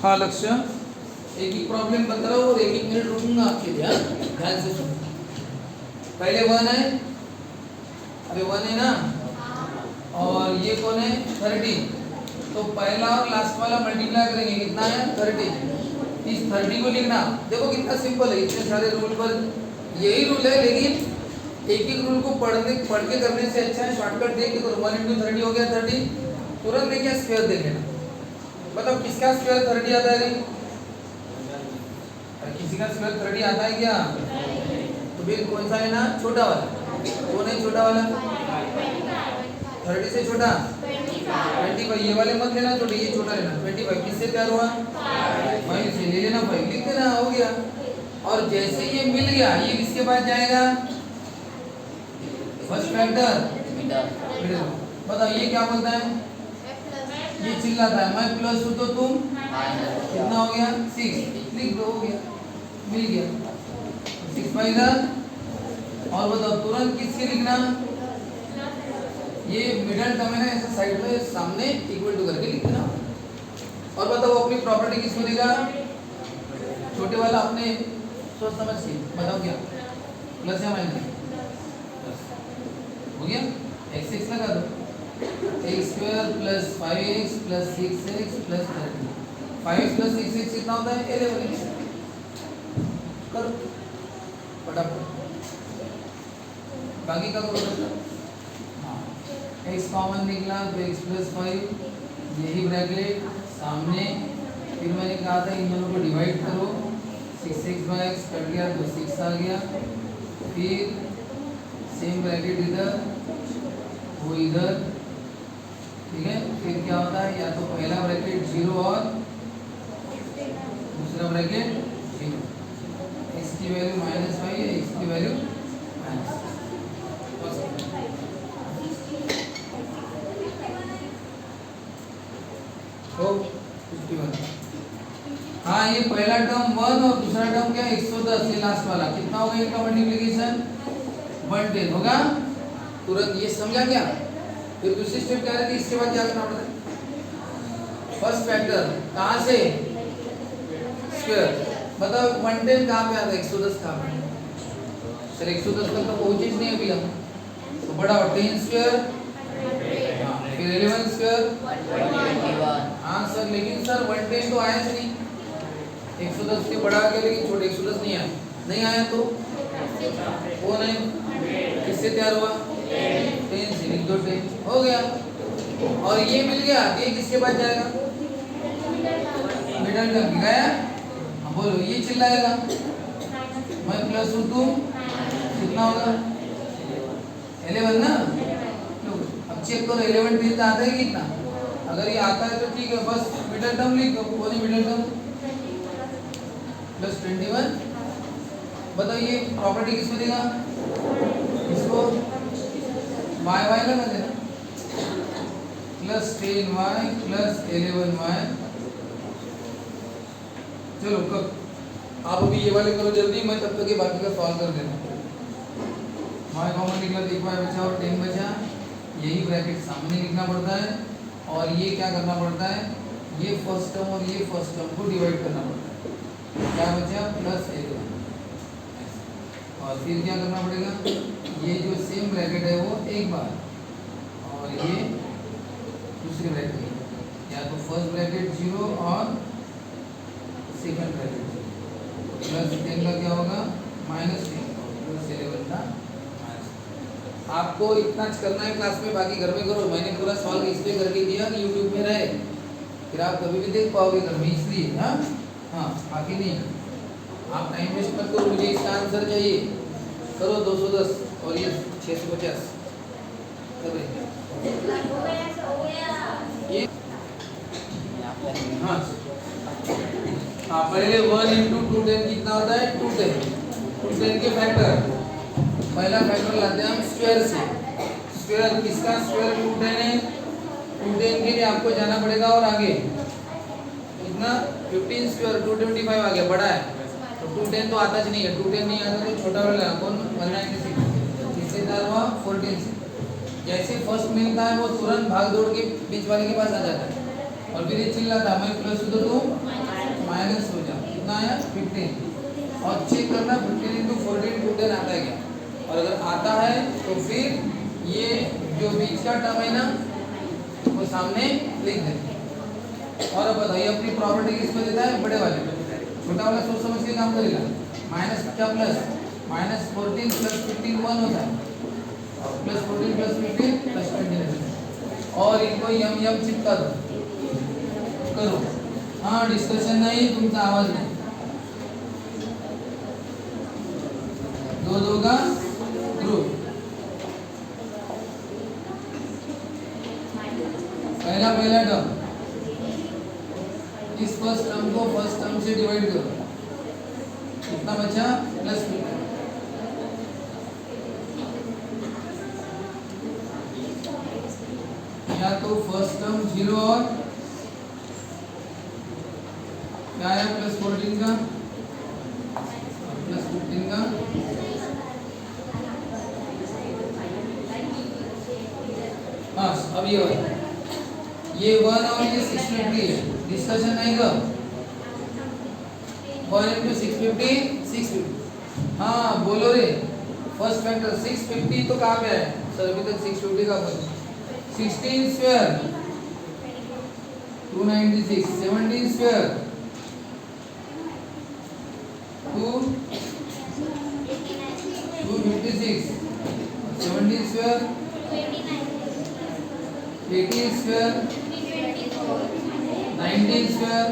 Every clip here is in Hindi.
हाँ लक्ष्य, एक ही प्रॉब्लम बता रहा हूँ और एक एक मिनट रुकूंगा आपके लिए, ध्यान से सुनो। पहले 1 है, अरे 1 है ना, और ये कौन है 30, तो पहला और लास्ट वाला मल्टीप्लाई करेंगे, कितना है 30। इस 30 को लिखना, देखो कितना सिंपल है, इतने सारे रूल पर यही रूल है, लेकिन एक एक रूल को पढ़ के करने से अच्छा है शॉर्टकट देख के करो। 1 × 30 हो गया 30, तुरंत देखिए स्क्वायर दे लेना, मतलब किसका स्क्वायर 30 आता है? किसी का स्क्वायर 30 आता है क्या? तो फिर कौन सा है ना, छोटा वाला। कौन है छोटा वाला? 30 से छोटा 25। ये वाले मत लेना छोटे, ये छोटा लेना। 25 किससे प्यार हुआ? 5 से ले लेना, 5 लिख देना, हो गया। और जैसे ये मिल गया, ये किसके पास जाएगा? First factor. बताओ ये क्या बोलता है? ये चिल्लाता है मैं प्लस हूँ तो तुम कितना हो गया 6, लिख दो, हो गया, मिल गया 6 5 और बताओ तुरंत किसके लिखना? ये मिडल टर्म है ना, ऐसा साइड में सामने इक्वल टू करके लिख देना। और बताओ अपनी प्रॉपर्टी किसको देगा? छोटे वाला अपने सोच समझ के बताओ क्या, प्लस या माइनस? हो गया, x लगा दो, x² + 5x + 6x + 30। 5x + 6x कितना होता है? 11। करो फटाफट, बाकी का करो बच्चा। हाँ, x कॉमन निकला तो x + 5, यही ब्रैकेट सामने, फिर मैंने कहा था इन दोनों को डिवाइड करो, 6x/x कट गया तो 6 आ गया, फिर सेम ब्रैकेट इधर वो इधर, ठीक है। फिर क्या होता है, या तो पहला ब्रैकेट 0 और दूसरा ब्रैकेट 0, x की वैल्यू -5 है, x की वैल्यू -51। हाँ, ये पहला टर्म 1 और दूसरा टर्म क्या 110, ये लास्ट वाला कितना होगा इनका मल्टीप्लिकेशन? 110 होगा। तुरंत ये समझा क्या? फिर दूसरी स्टेप क्या रहती है, इसके बाद क्या करना पड़ता है? फर्स्ट फैक्टर कहाँ से? स्क्वायर। बताओ 110 कहाँ पे आता है? 110 कहाँ पे? सर 110 तक तो पहुंचे नहीं अभी हम, तो बढ़ाओ 10², हाँ फिर 11² 121। हाँ सर, लेकिन सर 110 तो आया नहीं, 110 के बढ़ा के, लेकिन छोटे 110 नहीं आया। नहीं आया तो कौन है, किससे तैयार हुआ? 10 से, लिख दो 10, हो गया। और ये मिल गया, ये किसके पास जाएगा? मिडल टर्म गया। अब बोलो, ये चिल्लाएगा मैं प्लस हूँ तुम कितना होगा? 11 ना। अब चेक करो 11 10 आता है कितना? अगर ये आता है तो ठीक है, बस मिडल टर्म लिख दो। कौन है मिडल टर्म? +21। बताओ ये प्रॉपर्टी किसको देगा? इसको y लगा देना, +10y + 11y। चलो कब आप अभी ये वाले करो जल्दी, मैं तब तक ये बाकी का सॉल्व कर देना। y कॉमन निकला तो 1y बचा और 10 बचा, यही ब्रैकेट सामने लिखना पड़ता है। और ये क्या करना पड़ता है, ये फर्स्ट टर्म और ये फर्स्ट टर्म को डिवाइड करना पड़ता है। क्या बचा? +11। और फिर क्या करना पड़ेगा, ये जो सेम ब्रैकेट है वो एक बार, और ये दूसरी ब्रैकेट, या तो फर्स्ट ब्रैकेट 0 और सेकंड ब्रैकेट 0। +10 का क्या होगा? -10, +11 का -। आपको इतना करना है क्लास में, बाकी घर में करो। मैंने पूरा सॉल्व इसलिए करके दिया कि यूट्यूब में रहे, फिर आप कभी भी देख पाओगे घर में, इसलिए। हाँ बाकी नहीं, आप टाइम वेस्ट मत करो। मुझे इसका आंसर चाहिए, करो 210 और ये 650 कर रहे हैं ये। हाँ हाँ, पहले 1 × 210 कितना होता है? 210। 210 के फैक्टर, पहला फैक्टर लाते हैं हम स्क्वायर से। स्क्वायर किसका स्क्वायर? 210 है। 210 के लिए आपको जाना पड़ेगा और आगे कितना? 15² 225 आ गया, बड़ा है तो 210 तो आता नहीं है। 210 नहीं आता तो छोटा वाला कौन? 196। इससे क्या हुआ? 14 से। जैसे फर्स्ट मिलता है वो तुरंत भाग दौड़ के बीच वाले के पास आ जाता है, और फिर ये चिल्लाता मैं प्लस हूँ तो तुम माइनस हो जाए, कितना आया 15, और चेक करना 15 इंटू 14 टू 10 आता है क्या, और अगर आता है तो फिर ये जो बीच का टर्म है ना वो सामने लिख देंगे। और अब बताइए अपनी प्रॉपर्टी किसको देता है, बड़े वाले को, छोटा वाला सोच समझ के काम करेगा। माइनस क्या प्लस, माइनस 14 प्लस 15 1 होता है, प्लस 14 प्लस 15 प्लस 20, और इनको यम यम चिपका दो करो। हाँ डिस्कशन नहीं, तुमचा आवाज नहीं, दो दो का ग्रुप, पहला टर्म, इस फर्स्ट टर्म को फर्स्ट टर्म से डिवाइड करो, कितना बचा प्लस 15, या तो फर्स्ट टर्म 0 और क्या है प्लस 14 का प्लस 15 का, हाँ अब ये 1 और ये 650 है, डिस्कशन नहीं का 1 इंटू 650 650, हाँ बोलो रे फर्स्ट फैक्टर 650 तो कहाँ पे है सर, अभी तक 650 का बोलो, 16 square 296, 17 square 256, 17 square 18 square 19 square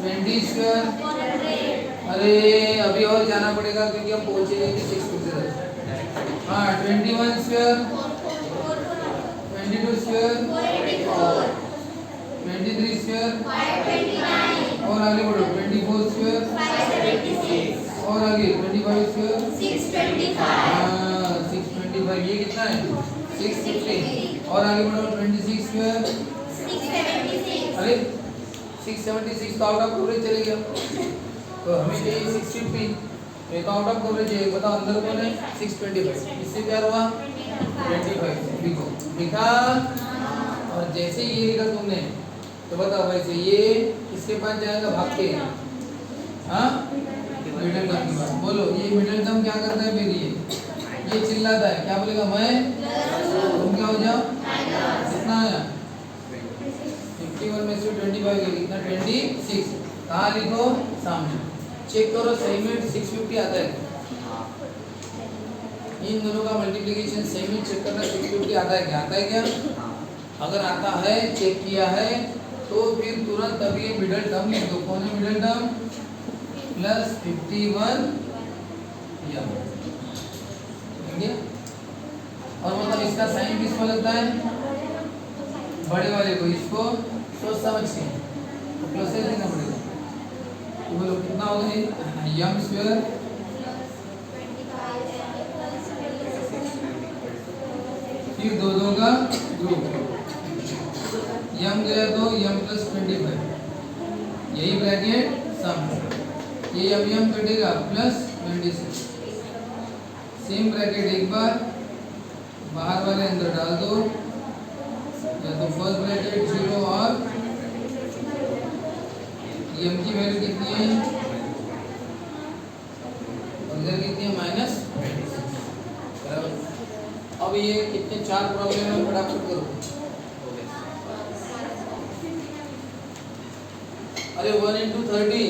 20 square, अरे अभी और जाना पड़ेगा क्योंकि हम पहुंचे नहीं 650 तक। हाँ 21 स्क्वायर 22 स्क्वायर 23 स्क्वायर, और आगे बढ़ो 24 स्क्वायर, और आगे 25 स्क्वायर 625, हाँ 625, ये कितना है 650, और आगे बढ़ो 26 स्क्वायर 676, अरे 676 तो आउट ऑफ कवरेज चले गया, तो हमें चाहिए 650, ये तो आउट ऑफ कवरेज है, बताओ अंदर कौन है 625, इससे क्या हुआ 25, लिखो लिखा, और जैसे ये लिखा तुमने तो बताओ वैसे ये इसके पास जाएगा भाग के, हाँ मिडिल टर्म की बात बोलो, ये मिडिल टर्म क्या करता है फिर ये चिल्लाता है, क्या बोलेगा मैं, तुम क्या हो जाओ, कितना आया 51 में से 25 गया, कितना 26, कहाँ लिखो सामने, चेक करो सही में 650 आता है, इन दोनों का मल्टीप्लिकेशन सही में चेक करना 650 आता है क्या, आता है क्या, अगर आता है चेक किया है तो फिर तुरंत अभी ये मिडिल टर्म लिख दो, कौन है मिडिल टर्म प्लस 51 या और मतलब इसका साइन किसको लगता है, बड़े वाले को, इसको सोच समझ के तो प्लस से लिखना पड़ेगा, तो बोलो कितना होगा यम स्क्वायर फिर दो दो का ग्रुप, यम गया तो यम प्लस 25, यही ब्रैकेट सम, ये यम यम कटेगा प्लस 26, सेम ब्रैकेट एक बार बाहर वाले अंदर डाल दो, या तो फर्स्ट ब्रैकेट 0 और यम की वैल्यू कितनी है, इधर कितनी है माइनस, अब ये कितने 4 प्रॉब्लम है फटाफट करो, अरे 1 इंटू 30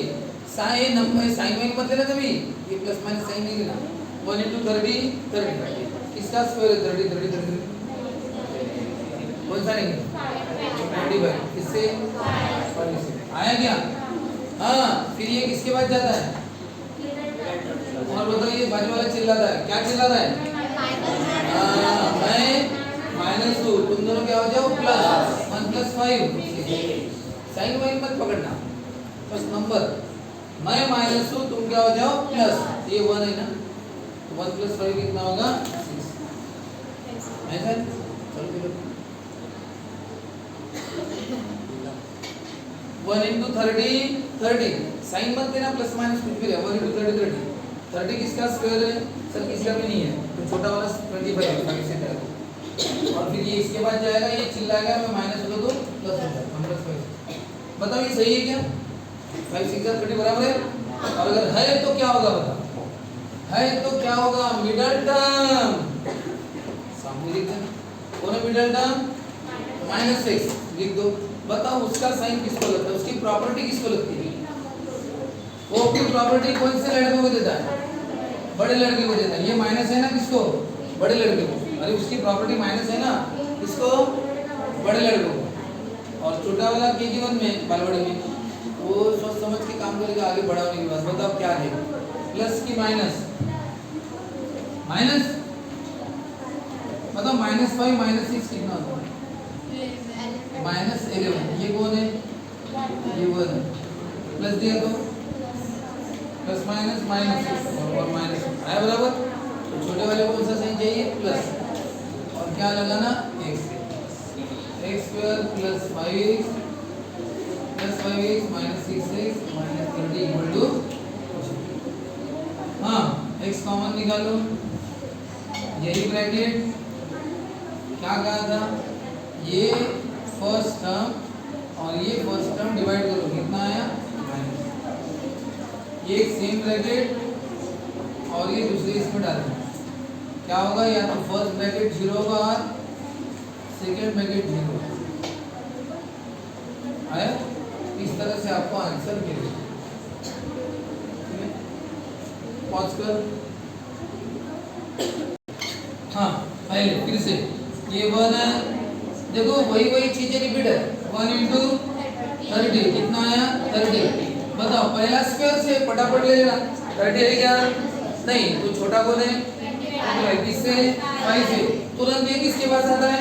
साइन नंबर साइन में मत लेना कभी, ये प्लस माइनस साइन नहीं लेना, 1 इंटू 30 किसका स्क्वायर है 30 कौन सा नहीं 25, किससे आया क्या, हाँ फिर ये किसके पास जाता है, और बताओ ये बाजू वाला चिल्लाता है, क्या चिल्लाता है, हाँ मैं -2, तुम दोनों क्या हो जाओ प्लस 1 + 5, साइन वाइन मत पकड़ना बस नंबर, मैं -2 तुम क्या हो जाओ प्लस, ये 1 है ना, तो 1 + 5 कितना होगा 6, ऐसा चलो फिर 1 इंटू 30 साइन मत देना प्लस माइनस कुछ भी है, 1 इंटू 30 किसका स्क्वायर है सर, किसका भी नहीं है, तो छोटा वाला 25 है इससे करो, और फिर ये इसके बाद जाएगा, ये चिल्लाएगा मैं माइनस होगा तो प्लस हो जाएगा, प्लस 5 बताओ ये सही है क्या? 5 6 30 बराबर है। और अगर है तो क्या होगा बताओ? है तो क्या होगा? मिडल टर्म सामने लिख दो। कौन है मिडल टर्म? -6 लिख दो। बताओ उसका साइन किसको लगता है? उसकी प्रॉपर्टी किसको लगती है? वो की प्रॉपर्टी कौन से लड़के को देता है? बड़े लड़के को देता है। ये माइनस है ना किसको? बड़े लड़के को। अरे उसकी प्रॉपर्टी माइनस है ना किसको? बड़े लड़के को। और छोटा वाला KG1 में बालवाड़ी में वो सोच समझ के काम करेगा आगे बड़ा होने के बाद। बताओ क्या है? प्लस की माइनस? माइनस बताओ -5 -6 कितना होता है? -11। ये कौन है? ये 1 है। प्लस दिया तो प्लस माइनस -6 और माइनस आया बराबर। तो छोटे वाले को कौन सा साइन चाहिए? प्लस। और क्या लगाना? x square plus 5x plus 5x minus 6x minus 30 equal to हाँ x कॉमन निकालो। यही ब्रैकेट क्या कहा था? ये फर्स्ट टर्म और ये फर्स्ट टर्म डिवाइड करो कितना आया? ये सेम ब्रैकेट और ये दूसरे इसमें डाल दो। क्या होगा? या तो फर्स्ट ब्रैकेट 0 होगा और सेकेंड ब्रैकेट 0 आया। इस तरह से आपको आंसर मिलेगा। पॉज कर। हाँ पहले फिर से ये 1 है। देखो वही चीजें रिपीट है। 1 × 30 कितना आया? 30। बताओ पहला स्क्वायर से फटाफट ले लेना। 30 है क्या? नहीं तो छोटा कौन है? किससे? 5 से। तुरंत ये किसके पास आता है?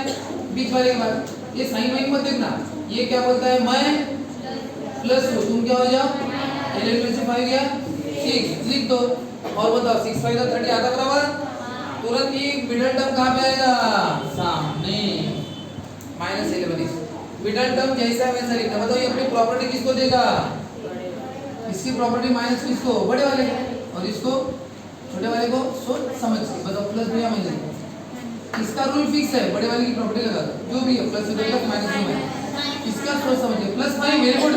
बीच वाले के पास। ये साइन वाइन मत देखना। ये क्या बोलता है? मैं प्लस हो, तुम क्या हो जाओ? 11 में से 5 गया 6 लिख दो। और बताओ 6 5 30 आता बराबर। तुरंत ये मिडल टर्म कहाँ पे आएगा? सामने -11। मिडल टर्म जैसा वैसा लिखना। बताओ ये अपनी प्रॉपर्टी किसको देगा? इसकी प्रॉपर्टी माइनस किसको? बड़े वाले को। और इसको छोटे वाले को सोच समझ के बताओ प्लस या माइनस। इसका रूल फिक्स है। बड़े वाले की प्रॉपर्टी लगा दो जो भी है प्लस से प्लस माइनस से माइनस। इसका सोच समझ के +5 वेरी गुड।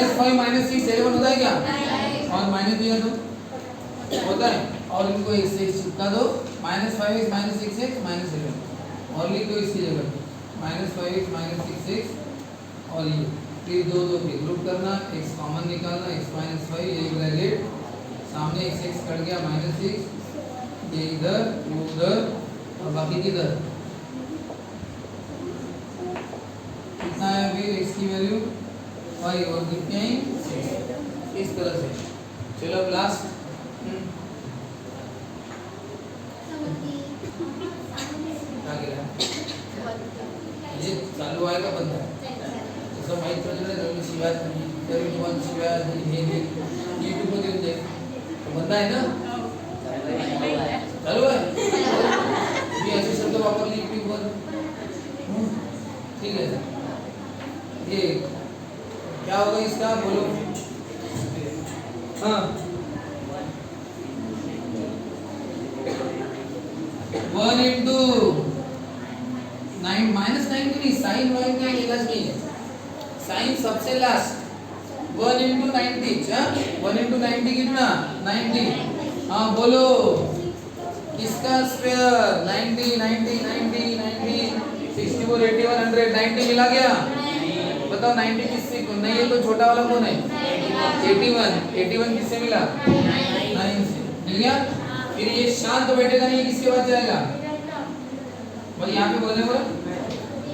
+5 -6 11 होता है क्या? और माइनस दिया तो होता है। और इनको एक से चिपका दो। -5x -6x -11 और लिख दो इसकी जगह -5x -6x और ये फिर दो के ग्रुप करना। x कॉमन निकालना। x -5 ये ब्रैकेट सामने x कट गया -6 ये इधर वो उधर और बाकी किधर कितना है? फिर x की वैल्यू 5 और कितने हैं? 6। इस तरह से चलो अब लास्ट ये चालू आएगा बंद है तसं माहीत पडलं ना शिवाय तरी तुम्हाला शिवाय हे YouTube मध्ये येऊन जाईल बंद आहे ना चालू आहे मी असे शब्द वापरले YouTube वर ठीक है ये क्या होगा इसका बोलो हाँ 1 into 9 -9 की नहीं साइन वाइन का इलाज नहीं है साइन सबसे लास्ट 1 into 90 1 into 90 कितना 90 हाँ बोलो किसका स्क्वायर 90 90 90 90 64 81 100 90 मिला गया बताओ 90 किससे नहीं है तो छोटा वाला कौन है 81 किससे मिला 9 से मिल गया फिर ये शांत बैठेगा नहीं किसके पास जाएगा बोले यहाँ पे बोले बोले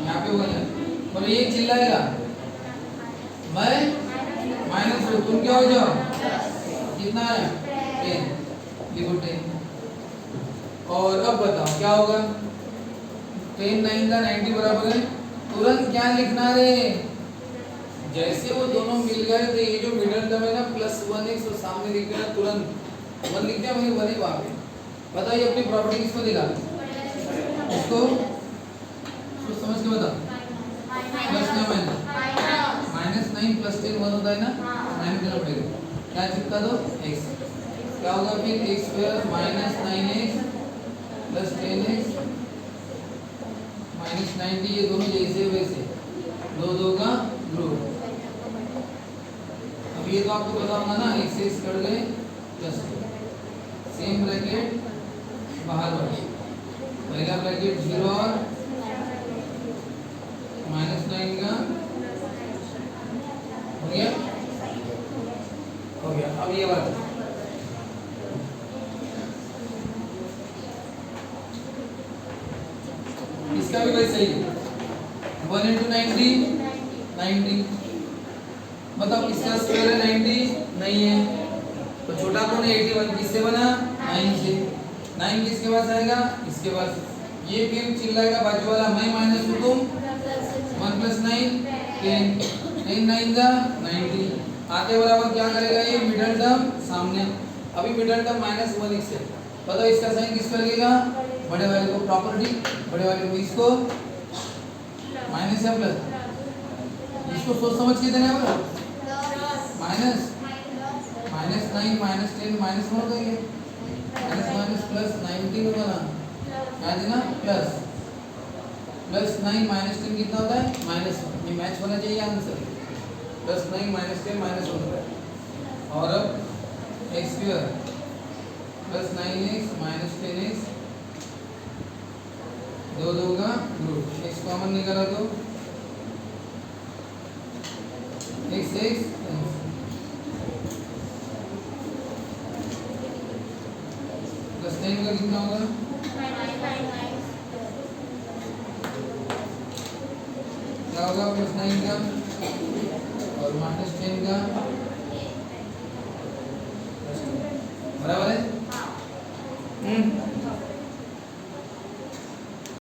यहाँ पे बोले बोले ये चिल्लाएगा मैं -2 तुम क्या हो जाओ कितना है 10 लिखो 10 और अब बताओ क्या होगा 10 9 का 90 बराबर है तुरंत क्या लिखना रे जैसे वो दोनों मिल गए तो ये जो मिडिल टर्म है ना +1x और सामने लिख देना तुरंत 1 लिख दिया मुझे 1 ही वहाँ पे बताइए अपनी प्रॉपर्टी किसको देगा इसको सोच समझ के बताओ प्लस क्या माइनस -9 + 10 1 होता है ना 9 देना पड़ेगा क्या चिपका दो x क्या होगा फिर x² -9x + 10x -90 ये दोनों जैसे वैसे 2 2 का ग्रुप तो आपको पता होगा ना, x से x कट गए प्लस सेम ब्रैकेट बाहर बढ़े, पहला ब्रैकेट 0 और -9 का हो गया, हो गया। अब ये वाला इसका भी भाई सही है, 1 × 90 90, मतलब इसका स्क्वायर है 90 नहीं है, तो छोटा कौन है 81, किससे बना 9 से, 9 किसके पास आएगा इसके पास, ये फिर चिल्लाएगा बाजू वाला मैं माइनस हूँ तुम 1 + 9 10, 9 9 जा 90, आते बराबर क्या करेगा ये मिडिल टर्म सामने, अभी मिडिल टर्म -1x है, बताओ इसका साइन किस पर लगेगा, बड़े वाले को, प्रॉपर्टी बड़े वाले को, इसको माइनस या प्लस, इसको सोच समझ के देना होगा, माइनस -9 -10 -1 हो गया, माइनस प्लस 90 होगा ना, क्या देना प्लस +9 -10 कितना होता है -1, ये मैच होना चाहिए आंसर, +9 -10 -1 होता है, और अब x² +9x -10x 2 2 का रूट, x कॉमन निकाला तो x +10 का कितना होगा, क्या होगा +9 का और -10 का